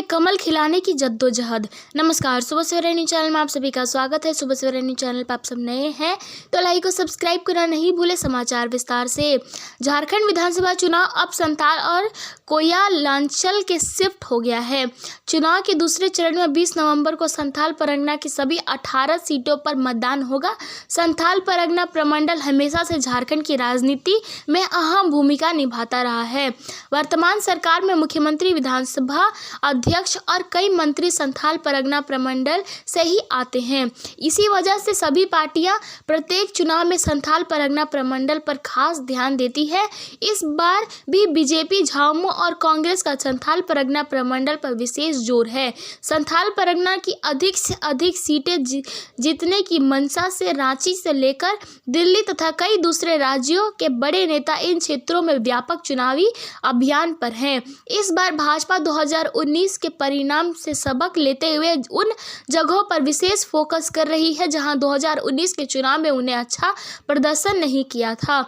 कमल खिलाने की जद्दोजहद। नमस्कार, सुबह सवेरा न्यूज़ चैनल में आप सभी का स्वागत है। सुबह सवेरा न्यूज़ चैनल पर आप सब नए हैं तो लाइक और सब्सक्राइब करना नहीं भूले। समाचार विस्तार से। झारखंड विधानसभा चुनाव अब संथाल और कोयलांचल के शिफ्ट हो गया है। चुनाव के दूसरे चरण में 20 नवंबर को संथाल परगना की सभी 18 सीटों पर मतदान होगा। संथाल परगना प्रमंडल हमेशा से झारखंड की राजनीति में अहम भूमिका निभाता रहा है। वर्तमान सरकार में मुख्यमंत्री, विधानसभा अध्यक्ष और कई मंत्री संथाल परगना प्रमंडल से ही आते हैं। इसी वजह से सभी पार्टियां प्रत्येक चुनाव में संथाल परगना प्रमंडल पर खास ध्यान देती है। इस बार भी बीजेपी, झामुमो और कांग्रेस का संथाल परगना प्रमंडल पर विशेष जोर है। संथाल परगना की अधिक से अधिक सीटें जीतने की मंशा से रांची से लेकर दिल्ली तथा कई दूसरे राज्यों के बड़े नेता इन क्षेत्रों में व्यापक चुनावी अभियान पर हैं। इस बार भाजपा 2019 के परिणाम से सबक लेते हुए उन जगहों पर विशेष फोकस कर रही है जहां 2019 के चुनाव में उन्हें अच्छा प्रदर्शन नहीं किया था।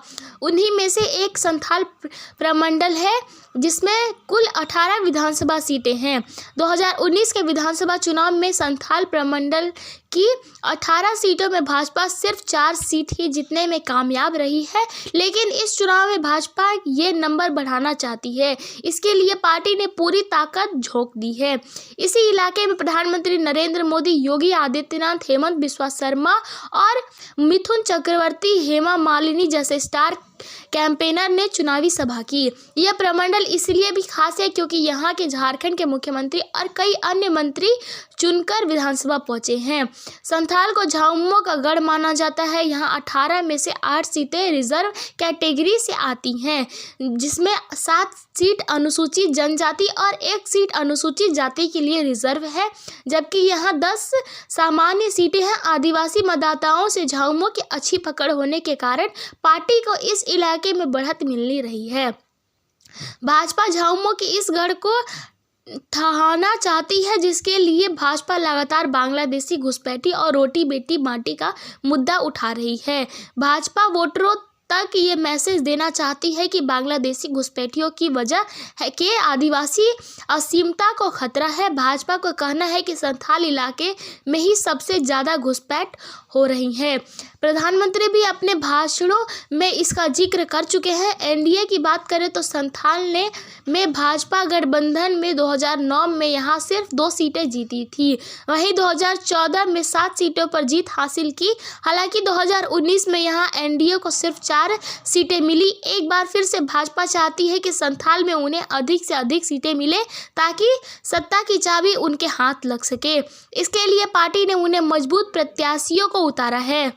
उन्हीं में से एक संथाल प्रमंडल है जिसमें कुल 18 विधानसभा सीटें हैं। 2019 के विधानसभा चुनाव में संथाल प्रमंडल की 18 सीटों में भाजपा सिर्फ 4 सीट ही जीतने में कामयाब रही है, लेकिन इस चुनाव में भाजपा ये नंबर बढ़ाना चाहती है। इसके लिए पार्टी ने पूरी ताकत झोंक दी है। इसी इलाके में प्रधानमंत्री नरेंद्र मोदी, योगी आदित्यनाथ, हेमंत बिस्वा शर्मा और मिथुन चक्रवर्ती, हेमा मालिनी जैसे स्टार कैंपेनर ने चुनावी सभा की। यह प्रमंडल इसलिए भी खास है क्योंकि यहाँ के झारखंड के मुख्यमंत्री और कई अन्य मंत्री चुनकर विधानसभा पहुंचे हैं। संथाल को झामुमो का गढ़ माना जाता है। यहाँ 18 में से 8 सीटें रिजर्व कैटेगरी से आती हैं, जिसमें 7 सीट अनुसूचित जनजाति और 1 सीट अनुसूचित जाति के लिए रिजर्व है, जबकि यहाँ 10 सामान्य सीटें हैं। आदिवासी मतदाताओं से झामुमो की अच्छी पकड़ होने के कारण पार्टी को इस इलाके में बढ़त मिल रही है। भाजपा झामुमो की इस गढ़ को ठहाना चाहती है, जिसके लिए भाजपा लगातार बांग्लादेशी घुसपैठी और रोटी बेटी बाटी का मुद्दा उठा रही है। भाजपा वोटरों तक ये मैसेज देना चाहती है कि बांग्लादेशी घुसपैठियों की वजह है कि आदिवासी असीमता को खतरा है। भाजपा को कहना है कि संथाल इलाके में ही सबसे ज़्यादा घुसपैठ हो रही है। प्रधानमंत्री भी अपने भाषणों में इसका जिक्र कर चुके हैं। एनडीए की बात करें तो संथाल में भाजपा गठबंधन में 2009 में यहाँ सिर्फ 2 सीटें जीती थी। वहीं 2014 में 7 सीटों पर जीत हासिल की। हालांकि 2019 में यहाँ एनडीए को सिर्फ 4 सीटें मिली। एक बार फिर से भाजपा चाहती है कि संथाल में उन्हें अधिक से अधिक सीटें मिले ताकि सत्ता की चाबी उनके हाथ लग सके। इसके लिए पार्टी ने उन्हें मजबूत प्रत्याशियों को उतारा है।